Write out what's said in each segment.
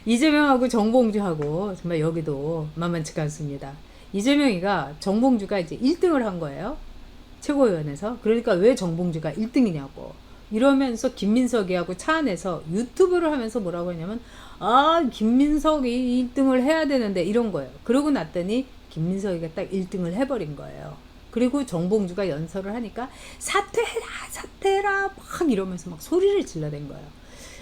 이재명하고 정봉주하고 정말 여기도 만만치가 않습니다. 이재명이가 정봉주가 이제 1등을 한 거예요. 최고위원회에서. 그러니까 왜 정봉주가 1등이냐고. 이러면서 김민석이하고 차 안에서 유튜브를 하면서 뭐라고 했냐면, 아, 김민석이 1등을 해야 되는데 이런 거예요. 그러고 났더니 김민석이가 딱 1등을 해버린 거예요. 그리고 정봉주가 연설을 하니까 사퇴해라 사퇴해라 막 이러면서 막 소리를 질러댄 거예요.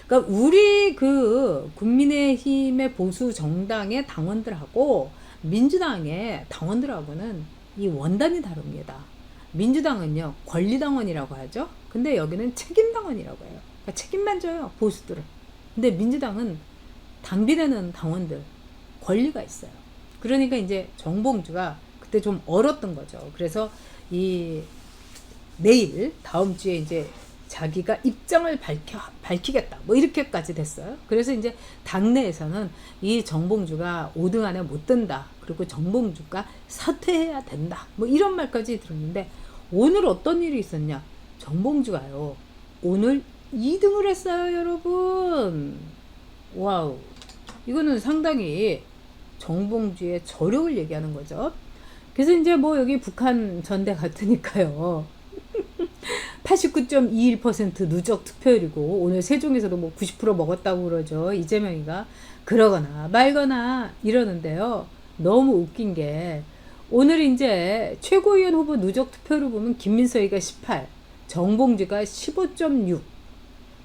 그러니까 우리 그 국민의힘의 보수 정당의 당원들하고 민주당의 당원들하고는 이 원단이 다릅니다. 민주당은요 권리당원이라고 하죠. 근데 여기는 책임당원이라고 해요. 그러니까 책임만 져요 보수들은. 근데 민주당은 당비되는 당원들 권리가 있어요. 그러니까 이제 정봉주가 그때 좀 얼었던 거죠. 그래서 이 내일 다음 주에 이제 자기가 입장을 밝히겠다 뭐 이렇게까지 됐어요. 그래서 이제 당내에서는 이 정봉주가 5등 안에 못 든다, 그리고 정봉주가 사퇴해야 된다 뭐 이런 말까지 들었는데, 오늘 어떤 일이 있었냐. 정봉주가요 오늘 2등을 했어요 여러분. 와우, 이거는 상당히 정봉주의 저력을 얘기하는 거죠. 그래서 이제 뭐 여기 북한 전대 같으니까요 89.21% 누적 투표율이고, 오늘 세종에서도 뭐 90% 먹었다고 그러죠 이재명이가. 그러거나 말거나 이러는데요, 너무 웃긴 게 오늘 이제 최고위원 후보 누적 투표를 보면 김민석이가 18, 정봉주가 15.6,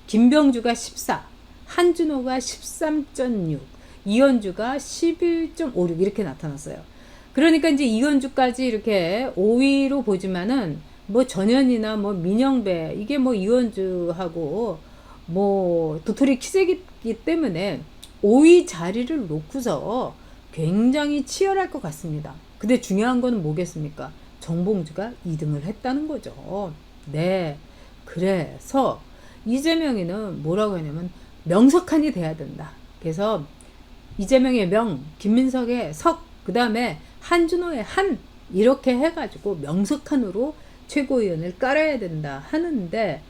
김병주가 14, 한준호가 13.6, 이현주가 11.56 이렇게 나타났어요. 그러니까 이제 이현주까지 이렇게 5위로 보지만은 뭐 전현이나 뭐 민영배 이게 뭐 이현주하고 뭐 도토리 키재기이기 때문에 5위 자리를 놓고서 굉장히 치열할 것 같습니다. 근데 중요한 거는 뭐겠습니까? 정봉주가 2등을 했다는 거죠. 네. 그래서 이재명이는 뭐라고 하냐면 명석한이 돼야 된다. 그래서 이재명의 명, 김민석의 석, 그 다음에 한준호의 한, 이렇게 해가지고 명석한으로 최고위원을 깔아야 된다 하는데,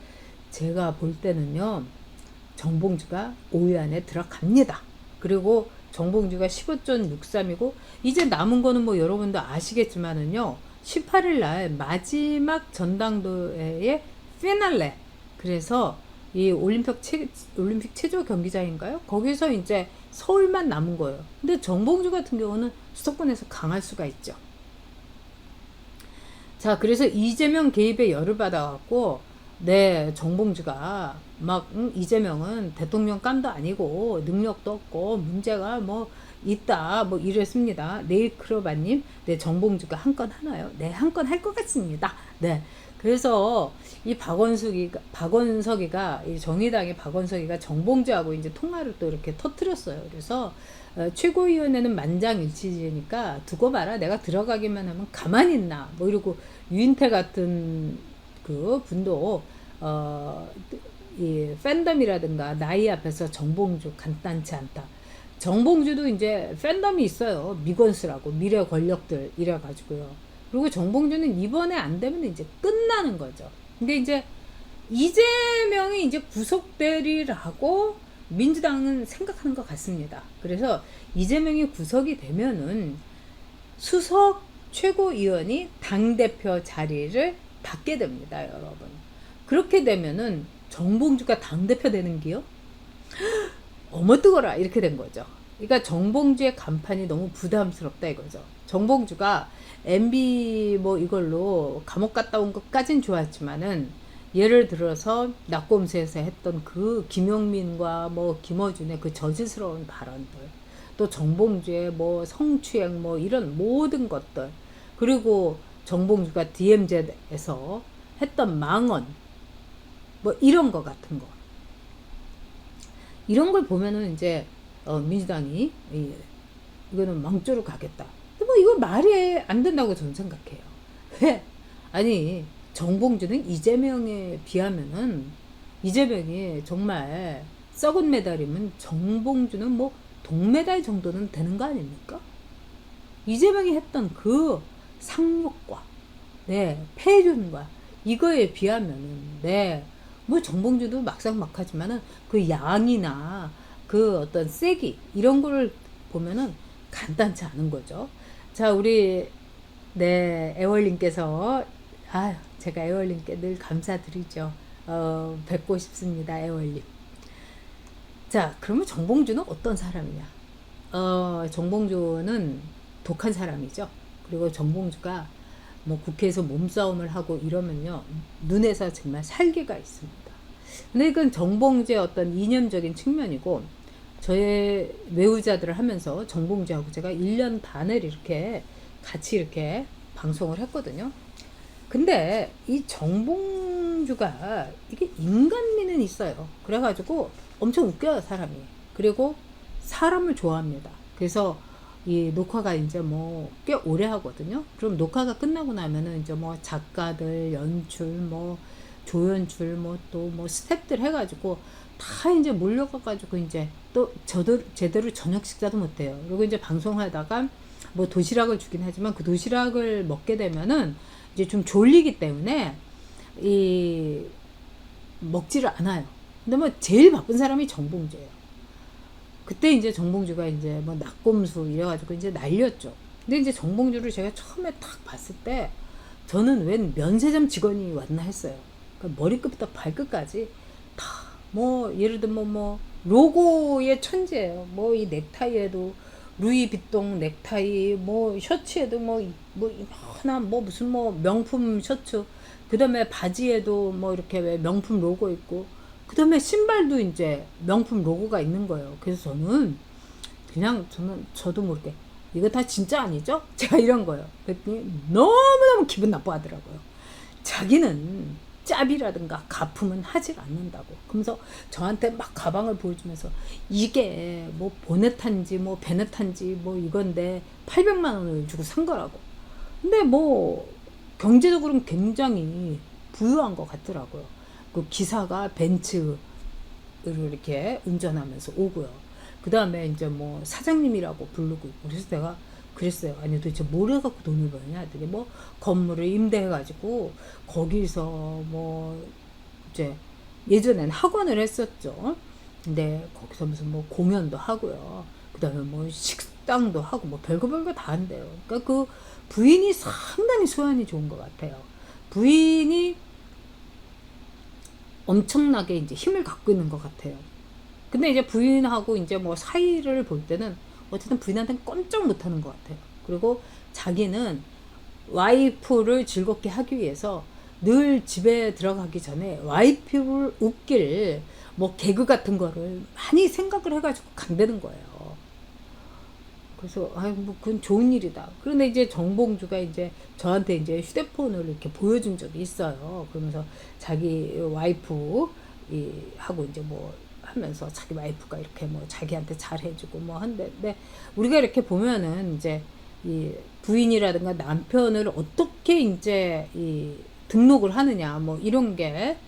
제가 볼 때는요 정봉주가 5위 안에 들어갑니다. 그리고 정봉주가 15.63이고 이제 남은 거는 뭐 여러분도 아시겠지만은요 18일 날 마지막 전당대회의 피날레, 그래서 이 올림픽 체조 경기장인가요? 거기서 이제 서울만 남은 거예요. 근데 정봉주 같은 경우는 수도권에서 강할 수가 있죠. 자, 그래서 이재명 개입에 열을 받아갖고, 네, 정봉주가 막, 이재명은 대통령 감도 아니고, 능력도 없고, 문제가 뭐, 있다, 뭐, 이랬습니다. 네이크로바님, 네, 정봉주가 한 건 하나요? 네, 한 건 할 것 같습니다. 네. 그래서 이 박원석이가, 이 정의당의 박원석이가 정봉주하고 이제 통화를 또 이렇게 터뜨렸어요. 그래서 최고위원회는 만장일치니까 두고 봐라. 내가 들어가기만 하면 가만히 있나. 뭐 이러고 유인태 같은 그 분도 이 팬덤이라든가 나이 앞에서 정봉주 간단치 않다. 정봉주도 이제 팬덤이 있어요. 미건수라고 미래 권력들 이래 가지고요. 그리고 정봉주는 이번에 안 되면 이제 끝나는 거죠. 근데 이제 이재명이 이제 구속되리라고 민주당은 생각하는 것 같습니다. 그래서 이재명이 구속이 되면은 수석 최고위원이 당대표 자리를 받게 됩니다, 여러분. 그렇게 되면은 정봉주가 당대표 되는 기요? 어머 뜨거라 이렇게 된 거죠. 그러니까 정봉주의 간판이 너무 부담스럽다 이거죠. 정봉주가 MB 뭐 이걸로 감옥 갔다 온 것까진 좋았지만은, 예를 들어서 낙검수에서 했던 그 김용민과 뭐 김어준의 그 저질스러운 발언들, 또 정봉주의 뭐 성추행 뭐 이런 모든 것들, 그리고 정봉주가 DMZ에서 했던 망언 뭐 이런 거 같은 거, 이런 걸 보면은 이제 민주당이 이거는 망조로 가겠다. 뭐 이거 말이 안 된다고 저는 생각해요. 왜? 아니 정봉주는 이재명에 비하면은, 이재명이 정말 썩은 메달이면 정봉주는 뭐 동메달 정도는 되는 거 아닙니까? 이재명이 했던 그 상록과 네 폐륜과 이거에 비하면은 네 뭐 정봉주도 막상막하지만은 그 양이나 그 어떤 세기 이런 거를 보면은 간단치 않은 거죠. 자, 우리 애월님께서 제가 애월님께 늘 감사드리죠. 뵙고 싶습니다, 애월님. 자, 그러면 정봉주는 어떤 사람이냐? 정봉주는 독한 사람이죠. 그리고 정봉주가 뭐 국회에서 몸싸움을 하고 이러면요, 눈에서 정말 살기가 있습니다. 근데 이건 정봉주의 어떤 이념적인 측면이고, 저의 외우자들을 하면서 정봉주하고 제가 1년 반을 이렇게 같이 이렇게 방송을 했거든요. 근데 이 정봉주가 이게 인간미는 있어요. 그래가지고 엄청 웃겨요, 사람이. 그리고 사람을 좋아합니다. 그래서 이 녹화가 이제 뭐 꽤 오래 하거든요. 그럼 녹화가 끝나고 나면은 이제 뭐 작가들, 연출, 뭐 조연출, 뭐 또 뭐 스태프들 해가지고 다 이제 몰려가가지고 이제 또 저도 제대로 저녁 식사도 못해요. 그리고 이제 방송하다가 뭐 도시락을 주긴 하지만 그 도시락을 먹게 되면은 이제 좀 졸리기 때문에 이 먹지를 않아요. 근데 뭐 제일 바쁜 사람이 정봉주예요. 그때 이제 정봉주가 이제 뭐 낙곰수 이래가지고 이제 날렸죠. 근데 이제 정봉주를 제가 처음에 딱 봤을 때 저는 웬 면세점 직원이 왔나 했어요. 그러니까 머리끝부터 발끝까지 다 뭐 예를 들면 뭐 로고의 천재예요. 뭐 이 넥타이에도 루이비통 넥타이, 뭐 셔츠에도 뭐 하나 뭐 무슨 뭐 명품 셔츠, 그 다음에 바지에도 뭐 이렇게 왜 명품 로고 있고, 그 다음에 신발도 이제 명품 로고가 있는 거예요. 그래서 저도 모르게 이거 다 진짜 아니죠? 제가 이런 거예요. 그랬더니 너무너무 기분 나빠하더라고요. 자기는 짭이라든가 가품은 하질 않는다고. 그러면서 저한테 막 가방을 보여주면서 이게 뭐 보네탄지 뭐 베네탄지 뭐 이건데 800만 원을 주고 산 거라고. 근데 뭐 경제적으로는 굉장히 부유한 것 같더라고요. 그 기사가 벤츠를 이렇게 운전하면서 오고요. 그 다음에 이제 뭐 사장님이라고 부르고 있고. 그래서 내가 그랬어요. 아니 도대체 뭘 해갖고 돈을 버냐 했더니 뭐 건물을 임대해가지고 거기서 뭐 이제 예전엔 학원을 했었죠. 근데 거기서 무슨 뭐 공연도 하고요. 그 다음에 뭐 식당도 하고 뭐 별거 다 한대요. 그러니까 그 부인이 상당히 소양이 좋은 것 같아요. 부인이 엄청나게 이제 힘을 갖고 있는 것 같아요. 근데 이제 부인하고 이제 뭐 사이를 볼 때는 어쨌든 부인한테는 꼼짝 못하는 것 같아요. 그리고 자기는 와이프를 즐겁게 하기 위해서 늘 집에 들어가기 전에 와이프를 웃길 뭐 개그 같은 거를 많이 생각을 해가지고 간다는 거예요. 그래서 뭐 그건 좋은 일이다. 그런데 이제 정봉주가 이제 저한테 이제 휴대폰을 이렇게 보여준 적이 있어요. 그러면서 자기 와이프 하고 이제 뭐 하면서 자기 와이프가 이렇게 뭐 자기한테 잘해주고 뭐 한데, 근데 우리가 이렇게 보면은 이제 이 부인이라든가 남편을 어떻게 이제 이 등록을 하느냐 뭐 이런 게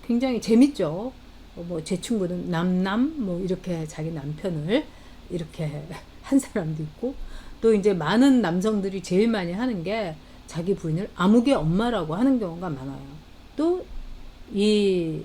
굉장히 재밌죠. 뭐 제 친구는 남남 뭐 이렇게 자기 남편을 이렇게 한 사람도 있고, 또 이제 많은 남성들이 제일 많이 하는 게 자기 부인을 아무개 엄마라고 하는 경우가 많아요. 또 이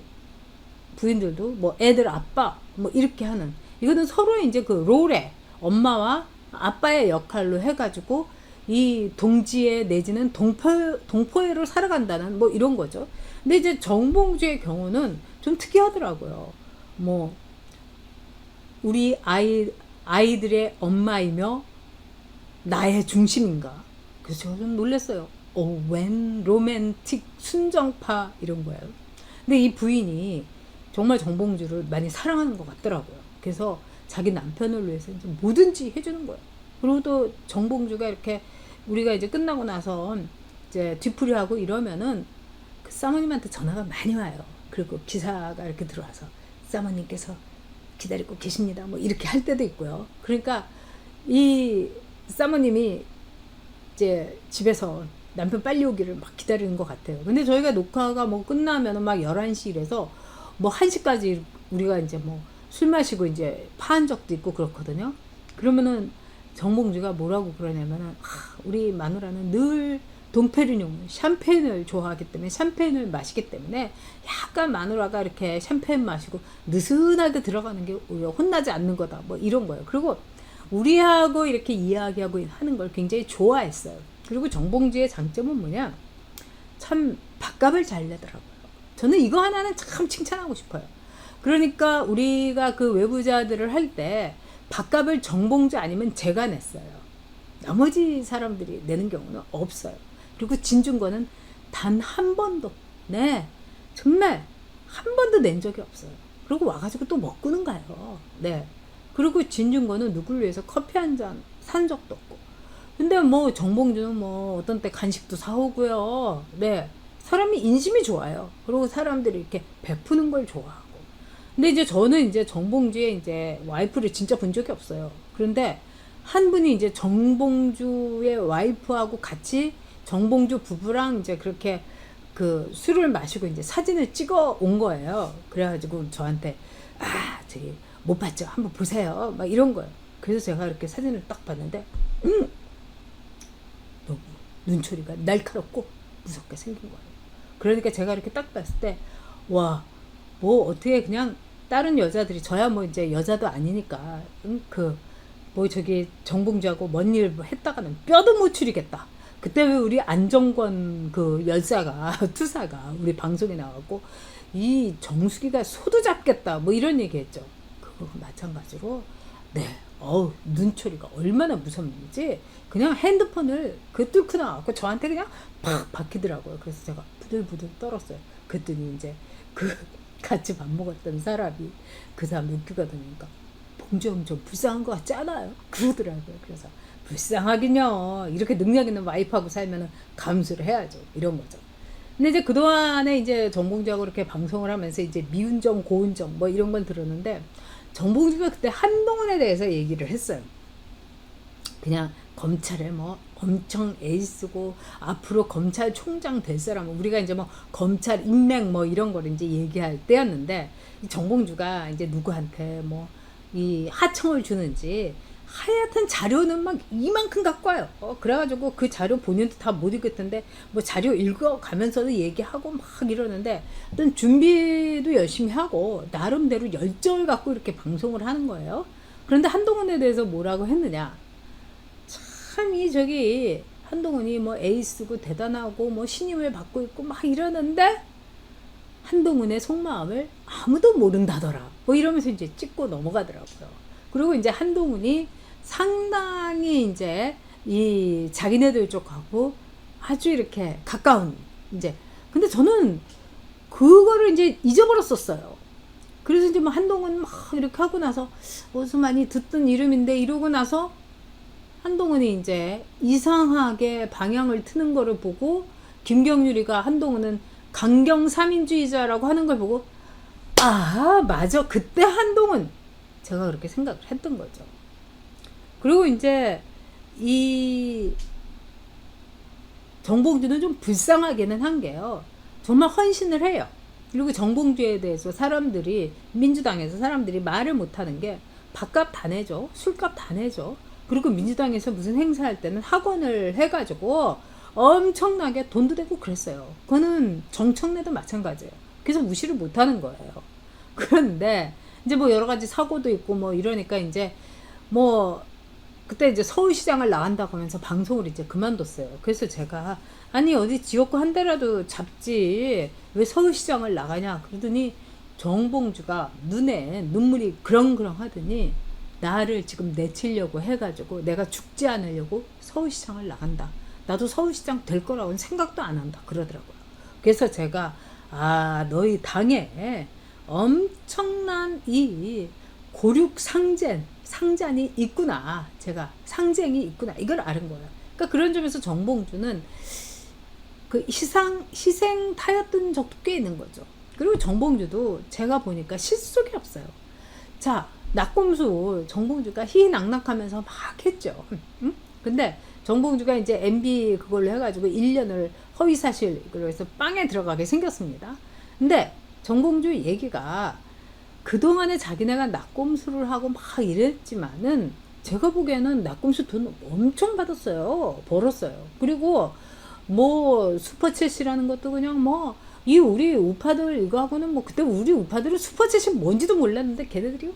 부인들도 뭐 애들 아빠 뭐 이렇게 하는, 이거는 서로 이제 그 롤에 엄마와 아빠의 역할로 해가지고 이 동지애 내지는 동포애로 살아간다는 뭐 이런 거죠. 근데 이제 정봉주의 경우는 좀 특이하더라고요. 뭐 우리 아이들의 엄마이며 나의 중심인가. 그래서 제가 좀 놀랐어요. 웬 로맨틱 순정파 이런 거예요. 근데 이 부인이 정말 정봉주를 많이 사랑하는 것 같더라고요. 그래서 자기 남편을 위해서 이제 뭐든지 해주는 거예요. 그리고 또 정봉주가 이렇게 우리가 이제 끝나고 나서 이제 뒤풀이하고 이러면은 그 사모님한테 전화가 많이 와요. 그리고 기사가 이렇게 들어와서 사모님께서 기다리고 계십니다. 뭐 이렇게 할 때도 있고요. 그러니까 이 사모님이 이제 집에서 남편 빨리 오기를 막 기다리는 것 같아요. 근데 저희가 녹화가 뭐 끝나면 막 11시 이래서 뭐 1시까지 우리가 이제 뭐 술 마시고 이제 파한 적도 있고 그렇거든요. 그러면은 정봉주가 뭐라고 그러냐면은 우리 마누라는 늘 동페리뇽 샴페인을 좋아하기 때문에 샴페인을 마시기 때문에 약간 마누라가 이렇게 샴페인 마시고 느슨하게 들어가는 게 오히려 혼나지 않는 거다 뭐 이런 거예요. 그리고 우리하고 이렇게 이야기하고 하는 걸 굉장히 좋아했어요. 그리고 정봉주의 장점은 뭐냐, 참 밥값을 잘 내더라고요. 저는 이거 하나는 참 칭찬하고 싶어요. 그러니까 우리가 그 외부자들을 할 때 밥값을 정봉주 아니면 제가 냈어요. 나머지 사람들이 내는 경우는 없어요. 그리고 진중권은 단 한 번도, 네, 정말 한 번도 낸 적이 없어요. 그리고 와가지고 또 먹고는 가요. 네. 그리고 진중권은 누굴 위해서 커피 한 잔 산 적도 없고. 근데 뭐 정봉주는 뭐 어떤 때 간식도 사오고요. 네. 사람이 인심이 좋아요. 그리고 사람들이 이렇게 베푸는 걸 좋아하고. 근데 이제 저는 이제 정봉주의 이제 와이프를 진짜 본 적이 없어요. 그런데 한 분이 이제 정봉주의 와이프하고 같이 정봉주 부부랑 이제 그렇게 그 술을 마시고 이제 사진을 찍어 온 거예요. 그래가지고 저한테 저기 못 봤죠? 한번 보세요. 막 이런 거예요. 그래서 제가 이렇게 사진을 딱 봤는데 너무 눈초리가 날카롭고 무섭게 생긴 거예요. 그러니까 제가 이렇게 딱 봤을 때 와, 뭐 어떻게 그냥 다른 여자들이, 저야 뭐 이제 여자도 아니니까 뭐 저기 정봉주하고 뭔 일 했다가는 뼈도 못 추리겠다. 그때 왜 우리 안정권 그 열사가 투사가 우리 방송에 나왔고 이 정수기가 소도 잡겠다 뭐 이런 얘기했죠. 그거 마찬가지로 네, 눈초리가 얼마나 무섭는지 그냥 핸드폰을 뚫고 나왔고 저한테 그냥 팍 박히더라고요. 그래서 제가 부들부들 떨었어요. 그랬더니 이제 그 같이 밥 먹었던 사람이 그 사람 웃기거든요. 그러니까 봉주형 좀 불쌍한 거 같지 않아요? 그러더라고요. 그래서 불쌍하긴요. 이렇게 능력 있는 와이프하고 살면은 감수를 해야죠. 이런 거죠. 근데 이제 그동안에 이제 정봉주하고 이렇게 방송을 하면서 이제 미운 점, 고운 점 뭐 이런 걸 들었는데 정봉주가 그때 한동훈에 대해서 얘기를 했어요. 그냥 검찰에 뭐 엄청 에이스고 앞으로 검찰총장 될 사람은 우리가 이제 뭐 검찰 인맥 뭐 이런 걸 이제 얘기할 때였는데 이 정봉주가 이제 누구한테 뭐 이 하청을 주는지 하여튼 자료는 막 이만큼 갖고 와요. 그래가지고 그 자료 본인도 다 못 읽었던데 뭐 자료 읽어가면서도 얘기하고 막 이러는데 어떤 준비도 열심히 하고 나름대로 열정을 갖고 이렇게 방송을 하는 거예요. 그런데 한동훈에 대해서 뭐라고 했느냐, 참 이 저기 한동훈이 뭐 에이스고 대단하고 뭐 신임을 받고 있고 막 이러는데 한동훈의 속마음을 아무도 모른다더라 뭐 이러면서 이제 찍고 넘어가더라고요. 그리고 이제 한동훈이 상당히 이제 이 자기네들 쪽하고 아주 이렇게 가까운 이제, 근데 저는 그거를 이제 잊어버렸었어요. 그래서 이제 뭐 한동훈 막 이렇게 하고 나서 어디서 많이 듣던 이름인데 이러고 나서 한동훈이 이제 이상하게 방향을 트는 거를 보고 김경률이가 한동훈은 강경 3인주의자라고 하는 걸 보고 맞아, 그때 한동훈, 제가 그렇게 생각을 했던 거죠. 그리고 이제 이 정봉주는 좀 불쌍하기는 한 게요, 정말 헌신을 해요. 그리고 정봉주에 대해서 사람들이, 민주당에서 사람들이 말을 못하는 게 밥값 다 내죠, 술값 다 내죠. 그리고 민주당에서 무슨 행사할 때는 학원을 해가지고 엄청나게 돈도 되고 그랬어요. 그거는 정청래도 마찬가지예요. 그래서 무시를 못하는 거예요. 그런데 이제 뭐 여러 가지 사고도 있고 뭐 이러니까 이제 뭐 그때 이제 서울시장을 나간다고 하면서 방송을 이제 그만뒀어요. 그래서 제가 아니 어디 지역구 한 대라도 잡지 왜 서울시장을 나가냐 그러더니 정봉주가 눈에 눈물이 그렁그렁 하더니 나를 지금 내치려고 해가지고 내가 죽지 않으려고 서울시장을 나간다. 나도 서울시장 될 거라고는 생각도 안 한다 그러더라고요. 그래서 제가 너희 당에 엄청난 이 고륙 상잔이 있구나, 제가 상쟁이 있구나 이걸 아는 거예요. 그러니까 그런 점에서 정봉주는 그 희생 타였던 적도 꽤 있는 거죠. 그리고 정봉주도 제가 보니까 실속이 없어요. 자, 낙곰수 정봉주가 희희낙낙하면서 막 했죠. 응? 근데 정봉주가 이제 MB 그걸로 해가지고 1년을 허위사실 그래서 빵에 들어가게 생겼습니다. 근데 정봉주 얘기가 그동안에 자기네가 낙곰수를 하고 막 이랬지만은 제가 보기에는 낙곰수 돈 엄청 받았어요. 벌었어요. 그리고 뭐 슈퍼챗이라는 것도 그냥 뭐 이 우리 우파들 이거하고는 뭐 그때 우리 우파들은 슈퍼챗이 뭔지도 몰랐는데 걔네들이 막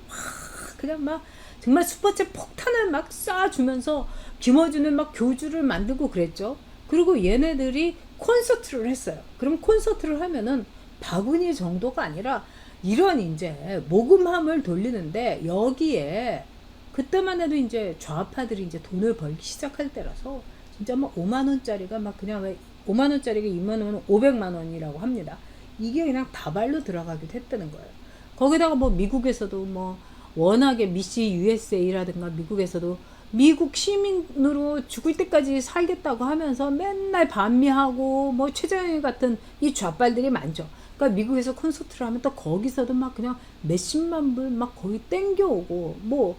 그냥 막 정말 슈퍼챗 폭탄을 막 쏴주면서 김어준은 막 교주를 만들고 그랬죠. 그리고 얘네들이 콘서트를 했어요. 그럼 콘서트를 하면은 바구니 정도가 아니라 이런 이제 모금함을 돌리는데 여기에 그때만 해도 이제 좌파들이 이제 돈을 벌기 시작할 때라서 진짜 막 5만 원짜리가 막 그냥 왜 5만 원짜리가 2만 원은 500만 원이라고 합니다. 이게 그냥 다발로 들어가기도 했다는 거예요. 거기다가 뭐 미국에서도 뭐 워낙에 미시 USA라든가 미국에서도 미국 시민으로 죽을 때까지 살겠다고 하면서 맨날 반미하고 뭐 최저영이 같은 이 좌빨들이 많죠. 그러니까 미국에서 콘서트를 하면 또 거기서도 막 그냥 몇십만 불 막 거의 땡겨오고 뭐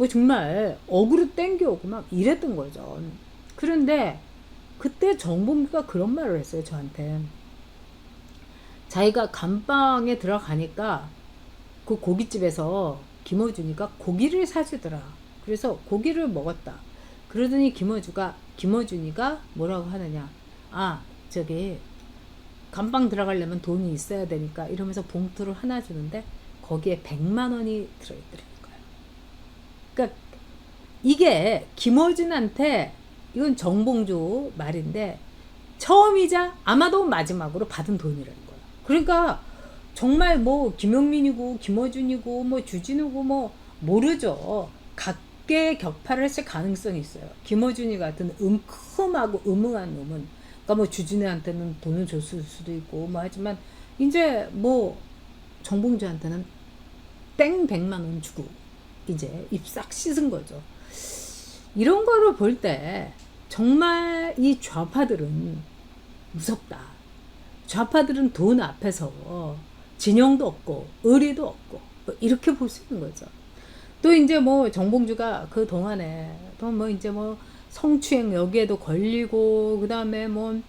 정말 어그로 땡겨오고 막 이랬던 거죠. 그런데 그때 정봉주가 그런 말을 했어요, 저한테. 자기가 감방에 들어가니까 그 고깃집에서 김어준이가 고기를 사주더라. 그래서 고기를 먹었다. 그러더니 김어준이가 뭐라고 하느냐. 아, 저기 감방 들어가려면 돈이 있어야 되니까 이러면서 봉투를 하나 주는데 거기에 100만 원이 들어있더라는 거예요. 그러니까 이게 김어준한테 이건 정봉주 말인데 처음이자 아마도 마지막으로 받은 돈이라는 거예요. 그러니까 정말 뭐 김용민이고 김어준이고 뭐 주진우고 뭐 모르죠. 각계 격파를 했을 가능성이 있어요. 김어준이 같은 음큼하고 음흉한 놈은 그러니까 뭐 주진우한테는 돈을 줬을 수도 있고 뭐 하지만 이제 뭐 정봉주한테는 땡 100만 원 주고 이제 입 싹 씻은 거죠. 이런 거를 볼 때 정말 이 좌파들은 무섭다. 좌파들은 돈 앞에서 진영도 없고 의리도 없고 뭐 이렇게 볼 수 있는 거죠. 또 이제 뭐 정봉주가 그 동안에 또 뭐 이제 뭐 성추행 여기에도 걸리고 그 다음에 뭐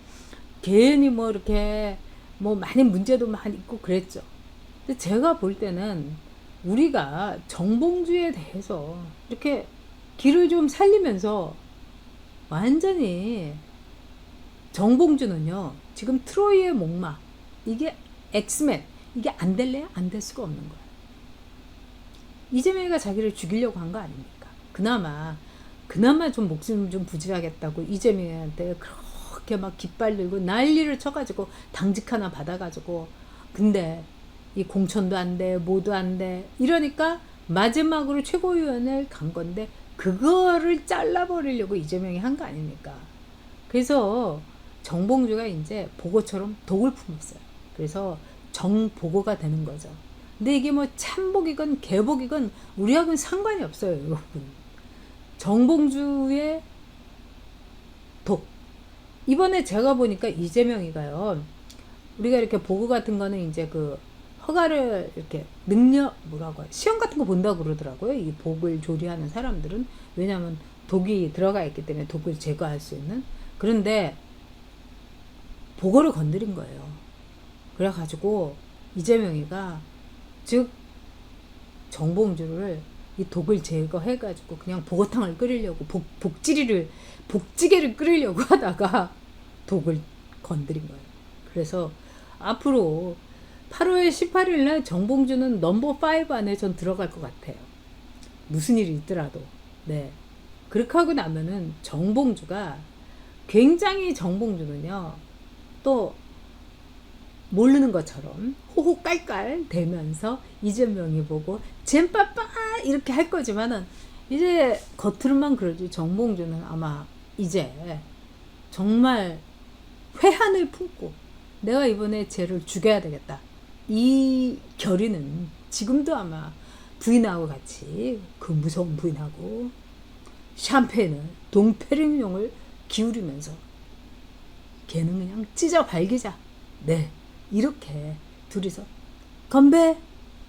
괜히 뭐 이렇게 뭐 많은 문제도 많이 있고 그랬죠. 근데 제가 볼 때는 우리가 정봉주에 대해서 이렇게 길을 좀 살리면서 완전히 정봉주는요 지금 트로이의 목마 이게 엑스맨 이게 안 될래야 안 될 수가 없는 거예요. 이재명이가 자기를 죽이려고 한 거 아닙니까? 그나마 좀 목숨 좀 부지하겠다고 이재명한테 그렇게 막 깃발 들고 난리를 쳐가지고 당직 하나 받아가지고 근데 이 공천도 안 돼, 뭐도 안 돼 이러니까 마지막으로 최고위원을 간 건데 그거를 잘라버리려고 이재명이 한 거 아닙니까? 그래서 정봉주가 이제 보고처럼 독을 품었어요. 그래서 정보고가 되는 거죠. 근데 이게 뭐 참복이건 개복이건 우리하고는 상관이 없어요, 여러분. 정봉주의 독. 이번에 제가 보니까 이재명이가요. 우리가 이렇게 보고 같은 거는 이제 그 허가를 이렇게 뭐라고 시험 같은 거 본다고 그러더라고요. 이 복을 조리하는 사람들은 왜냐하면 독이 들어가 있기 때문에 독을 제거할 수 있는. 그런데 보고를 건드린 거예요. 그래가지고 이재명이가 즉 정봉주를 이 독을 제거해가지고 그냥 보고탕을 끓이려고 복지개를 끓이려고 하다가 독을 건드린 거예요. 그래서 앞으로 8월 18일 날 정봉주는 넘버 5 안에 전 들어갈 것 같아요. 무슨 일이 있더라도. 네. 그렇게 하고 나면은 정봉주가 굉장히 정봉주는요. 또 모르는 것처럼 호호 깔깔 대면서 이재명이 보고 잼빠빠 이렇게 할 거지만은 이제 겉으로만 그러지 정봉주는 아마 이제 정말 회한을 품고 내가 이번에 쟤를 죽여야 되겠다. 이 결의는 지금도 아마 부인하고 같이 그 무서운 부인하고 샴페인을 동페리뇽을 기울이면서 걔는 그냥 찢어 발기자. 네. 이렇게 둘이서 건배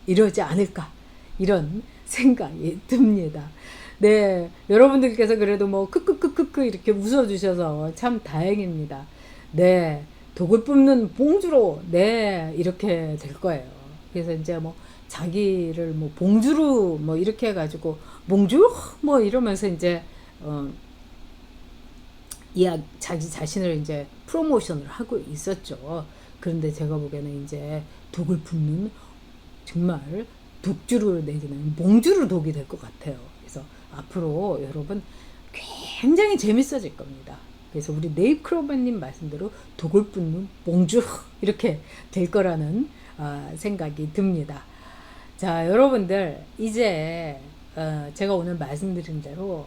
이러지 않을까 이런 생각이 듭니다. 네, 여러분들께서 그래도 뭐 크크크크크 이렇게 웃어주셔서 참 다행입니다. 네, 독을 뿜는 봉주로 네 이렇게 될 거예요. 그래서 이제 뭐 자기를 뭐 봉주로 뭐 이렇게 해가지고 봉주 뭐 이러면서 이제 자기 자신을 이제 프로모션을 하고 있었죠. 그런데 제가 보기에는 이제 독을 품는 정말 독주를 내지는 몽주를 독이 될 것 같아요. 그래서 앞으로 여러분 굉장히 재밌어질 겁니다. 그래서 우리 네잎클로버님 말씀대로 독을 뿜는 몽주 이렇게 될 거라는 생각이 듭니다. 자, 여러분들 이제 제가 오늘 말씀드린 대로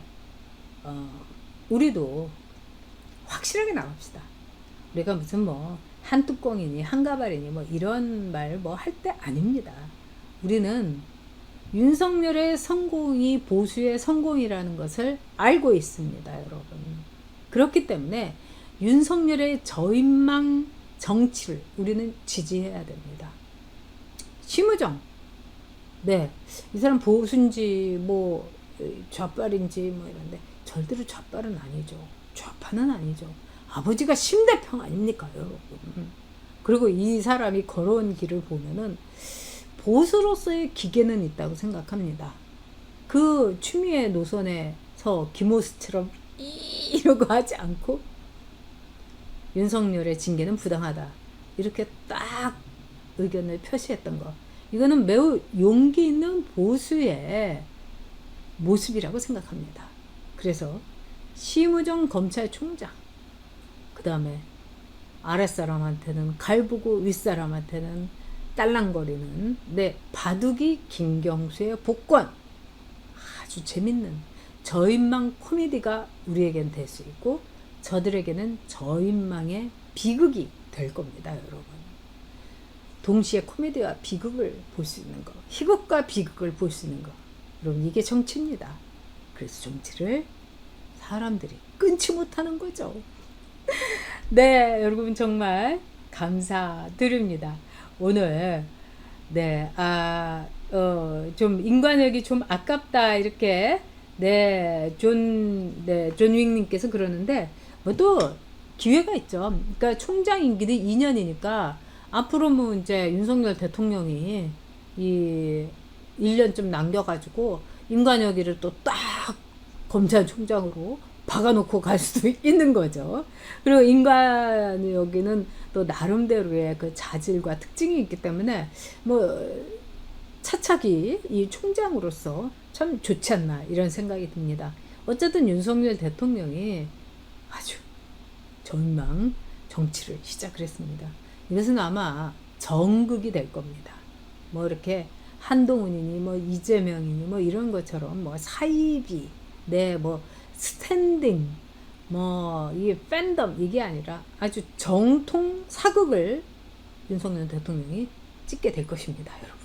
우리도 확실하게 나갑시다. 우리가 무슨 뭐 한 뚜껑이니 한 가발이니 뭐 이런 말 뭐 할 때 아닙니다. 우리는 윤석열의 성공이 보수의 성공이라는 것을 알고 있습니다, 여러분. 그렇기 때문에 윤석열의 저인망 정치를 우리는 지지해야 됩니다. 심우정, 네, 이 사람 보수인지 뭐 좌빨인지 뭐 이런데 절대로 좌빨은 아니죠. 좌파는 아니죠. 아버지가 심대평 아닙니까, 여러분. 그리고 이 사람이 걸어온 길을 보면은 보수로서의 기계는 있다고 생각합니다. 그 추미애 노선에서 김호수처럼 이러고 하지 않고 윤석열의 징계는 부당하다. 이렇게 딱 의견을 표시했던 거. 이거는 매우 용기 있는 보수의 모습이라고 생각합니다. 그래서 심우정 검찰총장, 그 다음에 아랫사람한테는 갈보고 윗사람한테는 딸랑거리는 바둑이 김경수의 복권, 아주 재밌는 저인망 코미디가 우리에겐 될 수 있고 저들에게는 저인망의 비극이 될 겁니다, 여러분. 동시에 코미디와 비극을 볼 수 있는 거, 희극과 비극을 볼 수 있는 거, 여러분 이게 정치입니다. 그래서 정치를 사람들이 끊지 못하는 거죠. 네, 여러분 정말 감사드립니다. 오늘 좀 인간력이 좀 아깝다 이렇게 존 윅님께서 그러는데 뭐 또 기회가 있죠. 그러니까 총장 임기는 2년이니까 앞으로 뭐 이제 윤석열 대통령이 이 1년 좀 남겨가지고 인간여기를 또 딱 검찰총장으로 박아놓고 갈 수도 있는 거죠. 그리고 인간여기는 또 나름대로의 그 자질과 특징이 있기 때문에 뭐 차차기 이 총장으로서 참 좋지 않나 이런 생각이 듭니다. 어쨌든 윤석열 대통령이 아주 절망 정치를 시작을 했습니다. 이것은 아마 정극이 될 겁니다. 뭐 이렇게 한동훈이니 뭐 이재명이니 뭐 이런 것처럼 뭐 사이비, 뭐 스탠딩, 뭐 이게 팬덤 이게 아니라 아주 정통 사극을 윤석열 대통령이 찍게 될 것입니다, 여러분.